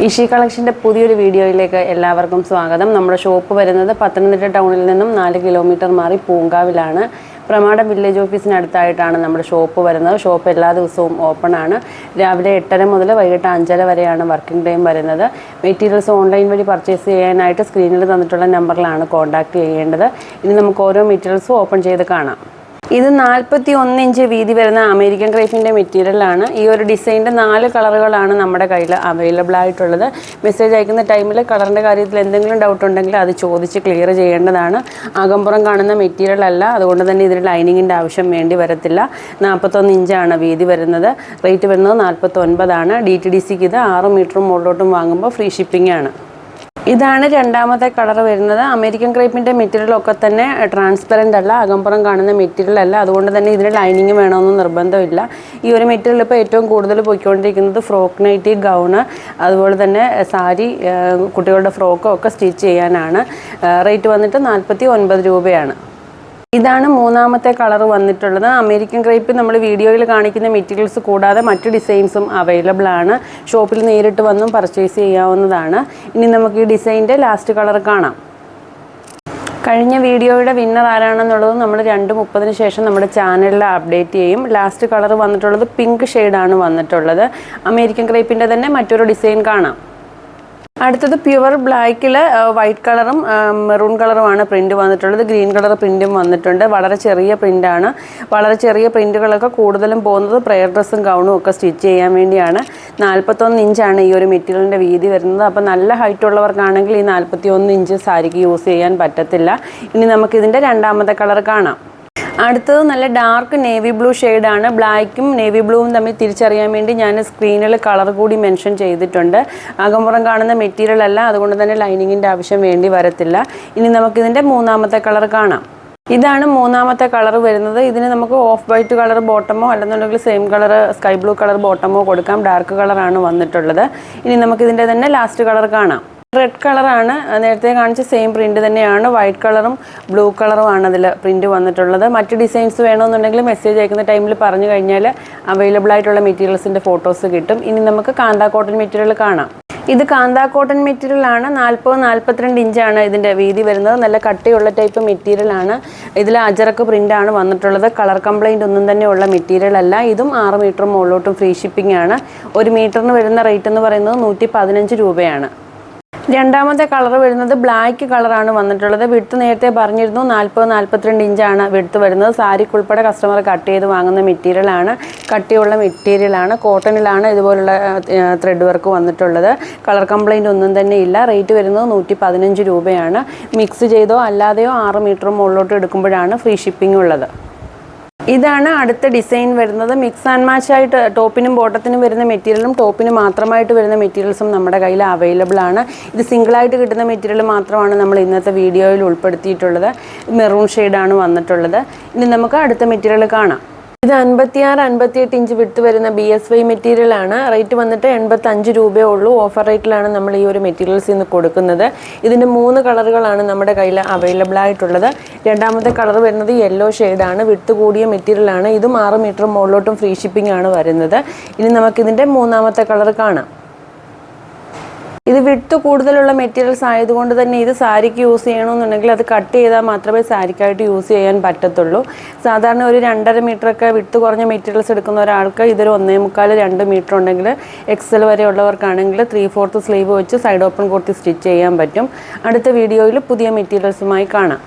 ഇഷി കളക്ഷൻ്റെ പുതിയൊരു വീഡിയോയിലേക്ക് എല്ലാവർക്കും സ്വാഗതം. നമ്മുടെ ഷോപ്പ് വരുന്നത് പത്തനംതിട്ട ടൗണിൽ നിന്നും 4 കിലോമീറ്റർ മാറി പൂങ്കാവിലാണ്. പ്രമാടം വില്ലേജ് ഓഫീസിനടുത്തായിട്ടാണ് നമ്മുടെ ഷോപ്പ് വരുന്നത്. ഷോപ്പ് എല്ലാ ദിവസവും ഓപ്പൺ ആണ്. രാവിലെ 8:30 മുതൽ വൈകിട്ട് 5:30 വരെയാണ് വർക്കിംഗ് ടൈം വരുന്നത്. മെറ്റീരിയൽസ് ഓൺലൈൻ വഴി പർച്ചേസ് ചെയ്യാനായിട്ട് സ്ക്രീനിൽ തന്നിട്ടുള്ള നമ്പറിലാണ് കോൺടാക്ട് ചെയ്യേണ്ടത്. ഇനി നമുക്ക് ഓരോ മെറ്റീരിയൽസും ഓപ്പൺ ചെയ്ത് കാണാം. ഇത് 41 ഇഞ്ച് വീതി വരുന്ന അമേരിക്കൻ ക്രേപ്പിൻ്റെ മെറ്റീരിയലാണ്. ഈ ഒരു ഡിസൈനിൻ്റെ 4 കളറുകളാണ് നമ്മുടെ കയ്യിൽ അവൈലബിൾ ആയിട്ടുള്ളത്. മെസ്സേജ് അയക്കുന്ന ടൈമിൽ കളറിൻ്റെ കാര്യത്തിൽ എന്തെങ്കിലും ഡൗട്ട് ഉണ്ടെങ്കിൽ അത് ചോദിച്ച് ക്ലിയർ ചെയ്യേണ്ടതാണ്. അകമ്പുറം കാണുന്ന മെറ്റീരിയൽ അല്ല, അതുകൊണ്ട് തന്നെ ഇതിന് ലൈനിങ്ങിൻ്റെ ആവശ്യം വേണ്ടി വരത്തില്ല. 41 ഇഞ്ചാണ് വീതി വരുന്നത്. റേറ്റ് വരുന്നത് 49 ആണ്. DTDCക്ക് ഇത് 6 മീറ്ററും മുകളിലോട്ടും വാങ്ങുമ്പോൾ ഫ്രീ ഷിപ്പിംഗ് ആണ്. ഇതാണ് രണ്ടാമത്തെ കളർ വരുന്നത്. അമേരിക്കൻ ക്രേപ്പിൻ്റെ മെറ്റീരിയലൊക്കെ തന്നെ ട്രാൻസ്പെറൻ്റ് അല്ല, അകമ്പുറം കാണുന്ന മെറ്റീരിയൽ അല്ല, അതുകൊണ്ട് തന്നെ ഇതിന് ലൈനിങ് വേണമെന്ന് നിർബന്ധമില്ല. ഈ ഒരു മെറ്റീരിയൽ ഇപ്പോൾ ഏറ്റവും കൂടുതൽ പോയിക്കൊണ്ടിരിക്കുന്നത് ഫ്രോക്ക് നൈറ്റി, ഗൗണ്, അതുപോലെ തന്നെ സാരി, കുട്ടികളുടെ ഫ്രോക്കൊക്കെ സ്റ്റിച്ച് ചെയ്യാനാണ്. റേറ്റ് വന്നിട്ട് 49 രൂപയാണ്. ഇതാണ് മൂന്നാമത്തെ കളർ വന്നിട്ടുള്ളത്. അമേരിക്കൻ ക്രേപ്പ് നമ്മൾ വീഡിയോയിൽ കാണിക്കുന്ന മെറ്റീരിയൽസ് കൂടാതെ മറ്റ് ഡിസൈൻസും അവൈലബിൾ ആണ്. ഷോപ്പിൽ നേരിട്ട് വന്നും പർച്ചേസ് ചെയ്യാവുന്നതാണ്. ഇനി നമുക്ക് ഈ ഡിസൈൻ്റെ ലാസ്റ്റ് കളർ കാണാം. കഴിഞ്ഞ വീഡിയോയുടെ വിന്നർ ആരാണെന്നുള്ളത് നമ്മൾ 2:30 ശേഷം നമ്മുടെ ചാനലിൽ അപ്ഡേറ്റ് ചെയ്യും. ലാസ്റ്റ് കളർ വന്നിട്ടുള്ളത് പിങ്ക് ഷെയ്ഡാണ് വന്നിട്ടുള്ളത്. അമേരിക്കൻ ക്രേപ്പിൻ്റെ തന്നെ മറ്റൊരു ഡിസൈൻ കാണാം. അടുത്തത് പ്യുവർ ബ്ലാക്കിൽ വൈറ്റ് കളറും മെറൂൺ കളറുമാണ് പ്രിൻറ്റ് വന്നിട്ടുള്ളത്. ഗ്രീൻ കളർ പ്രിൻറ്റും വന്നിട്ടുണ്ട്. വളരെ ചെറിയ പ്രിൻ്റാണ്. വളരെ ചെറിയ പ്രിൻറ്റുകളൊക്കെ കൂടുതലും പോകുന്നത് പ്രെയർ ഡ്രസ്സും ഗൗണും ഒക്കെ സ്റ്റിച്ച് ചെയ്യാൻ വേണ്ടിയാണ്. 41 ഇഞ്ചാണ് ഈ ഒരു മെറ്റീരിയലിൻ്റെ വീതി വരുന്നത്. അപ്പോൾ നല്ല ഹൈറ്റ് ഉള്ളവർക്കാണെങ്കിൽ ഈ 41 ഇഞ്ച് സാരിക്ക് യൂസ് ചെയ്യാൻ പറ്റത്തില്ല. ഇനി നമുക്കിതിൻ്റെ രണ്ടാമത്തെ കളർ കാണാം. അടുത്തത് നല്ല ഡാർക്ക് നേവി ബ്ലൂ ഷെയ്ഡാണ്. ബ്ലാക്കും നേവി ബ്ലൂവും തമ്മിൽ തിരിച്ചറിയാൻ വേണ്ടി ഞാൻ സ്ക്രീനിൽ കളർ കൂടി മെൻഷൻ ചെയ്തിട്ടുണ്ട്. അകമ്പുറം കാണുന്ന മെറ്റീരിയൽ അല്ല, അതുകൊണ്ട് തന്നെ ലൈനിങ്ങിൻ്റെ ആവശ്യം വേണ്ടി വരത്തില്ല. ഇനി നമുക്കിതിൻ്റെ മൂന്നാമത്തെ കളർ കാണാം. ഇതാണ് മൂന്നാമത്തെ കളർ വരുന്നത്. ഇതിന് നമുക്ക് ഓഫ് വൈറ്റ് കളർ ബോട്ടമോ അല്ലെന്നുണ്ടെങ്കിൽ same colour sky blue colour ബോട്ടമോ കൊടുക്കാം. ഡാർക്ക് കളറാണ് വന്നിട്ടുള്ളത്. ഇനി നമുക്കിതിൻ്റെ തന്നെ ലാസ്റ്റ് കളർ കാണാം. റെഡ് കളറാണ്. നേരത്തെ കാണിച്ച സെയിം പ്രിൻ്റ് തന്നെയാണ്. വൈറ്റ് കളറും ബ്ലൂ കളറുമാണ് അതിൽ പ്രിൻ്റ് വന്നിട്ടുള്ളത്. മറ്റ് ഡിസൈൻസ് വേണമെന്നുണ്ടെങ്കിൽ മെസ്സേജ് അയക്കുന്ന ടൈമിൽ പറഞ്ഞു കഴിഞ്ഞാൽ അവൈലബിൾ ആയിട്ടുള്ള മെറ്റീരിയൽസിൻ്റെ ഫോട്ടോസ് കിട്ടും. ഇനി നമുക്ക് കാന്ത കോട്ടൺ മെറ്റീരിയൽ കാണാം. ഇത് കാന്ത കോട്ടൺ മെറ്റീരിയലാണ്. 40-42 ഇഞ്ചാണ് ഇതിൻ്റെ വീതി വരുന്നത്. നല്ല കട്ടിയുള്ള ടൈപ്പ് മെറ്റീരിയലാണ്. ഇതിൽ അജറക്ക് പ്രിൻ്റാണ് വന്നിട്ടുള്ളത്. കളർ കംപ്ലൈൻറ്റ് ഒന്നും തന്നെ ഉള്ള മെറ്റീരിയൽ അല്ല. ഇതും 6 മീറ്ററും മുകളിലോട്ടും ഫ്രീ ഷിപ്പിംഗ് ആണ്. 1 മീറ്ററിന് വരുന്ന റേറ്റ് എന്ന് പറയുന്നത് 115 രൂപയാണ്. രണ്ടാമത്തെ കളർ വരുന്നത് ബ്ലാക്ക് കളറാണ് വന്നിട്ടുള്ളത്. വിഡ്ത്ത് നേരത്തെ പറഞ്ഞിരുന്നു 40-42 ഇഞ്ചാണ് വിഡ്ത്ത് വരുന്നത്. സാരിക്കുൾപ്പെടെ കസ്റ്റമർ കട്ട് ചെയ്ത് വാങ്ങുന്ന മെറ്റീരിയലാണ്. കട്ടിയുള്ള മെറ്റീരിയലാണ്. കോട്ടണിലാണ് ഇതുപോലുള്ള ത്രെഡ് വർക്ക് വന്നിട്ടുള്ളത്. കളർ കംപ്ലൈൻറ്റ് ഒന്നും തന്നെ ഇല്ല. റേറ്റ് വരുന്നത് 115 രൂപയാണ്. മിക്സ് ചെയ്തോ അല്ലാതെയോ 6 മീറ്റർ മുകളിലോട്ട് എടുക്കുമ്പോഴാണ് ഫ്രീ ഷിപ്പിംഗ് ഉള്ളത്. ഇതാണ് അടുത്ത ഡിസൈൻ വരുന്നത്. മിക്സ് ആൻഡ് മാച്ച് ആയിട്ട് ടോപ്പിനും ബോട്ടത്തിനും വരുന്ന മെറ്റീരിയലും ടോപ്പിന് മാത്രമായിട്ട് വരുന്ന മെറ്റീരിയൽസും നമ്മുടെ കയ്യിൽ അവൈലബിൾ ആണ്. ഇത് സിംഗിളായിട്ട് കിട്ടുന്ന മെറ്റീരിയൽ മാത്രമാണ് നമ്മൾ ഇന്നത്തെ വീഡിയോയിൽ ഉൾപ്പെടുത്തിയിട്ടുള്ളത്. മെറൂൺ ഷെയ്ഡാണ് വന്നിട്ടുള്ളത്. ഇനി നമുക്ക് അടുത്ത മെറ്റീരിയൽ കാണാം. ഇത് 56-58 ഇഞ്ച് വിട്ട് വരുന്ന BSY മെറ്റീരിയലാണ്. റേറ്റ് വന്നിട്ട് 85 രൂപയേ ഉള്ളൂ. ഓഫർ റേറ്റിലാണ് നമ്മൾ ഈ ഒരു മെറ്റീരിയൽസ് ഇന്ന് കൊടുക്കുന്നത്. ഇതിൻ്റെ 3 കളറുകളാണ് നമ്മുടെ കയ്യിൽ അവൈലബിൾ ആയിട്ടുള്ളത്. രണ്ടാമത്തെ കളർ വരുന്നത് യെല്ലോ ഷെയ്ഡാണ്. വിട്ട് കൂടിയ മെറ്റീരിയലാണ്. ഇതും 6 മീറ്റർ മുകളിലോട്ടും ഫ്രീ ഷിപ്പിംഗ് ആണ് വരുന്നത്. ഇനി നമുക്കിതിൻ്റെ മൂന്നാമത്തെ കളർ കാണാം. ഇത് വിട്ട് കൂടുതലുള്ള മെറ്റീരിയൽസ് ആയതുകൊണ്ട് തന്നെ ഇത് സാരിക്ക് യൂസ് ചെയ്യണമെന്നുണ്ടെങ്കിൽ അത് കട്ട് ചെയ്താൽ മാത്രമേ സാരിക്കായിട്ട് യൂസ് ചെയ്യാൻ പറ്റത്തുള്ളൂ. സാധാരണ ഒരു 2.5 മീറ്ററൊക്കെ വിട്ട് കുറഞ്ഞ മെറ്റീരിയൽസ് എടുക്കുന്ന ഒരാൾക്ക് ഇതൊരു 1.25-2 മീറ്റർ ഉണ്ടെങ്കിൽ XL വരെ ഉള്ളവർക്കാണെങ്കിൽ 3/4 സ്ലീവ് വെച്ച് സൈഡ് ഓപ്പൺ കൊടുത്ത് സ്റ്റിച്ച് ചെയ്യാൻ പറ്റും. അടുത്ത വീഡിയോയിൽ പുതിയ മെറ്റീരിയൽസുമായി കാണാം.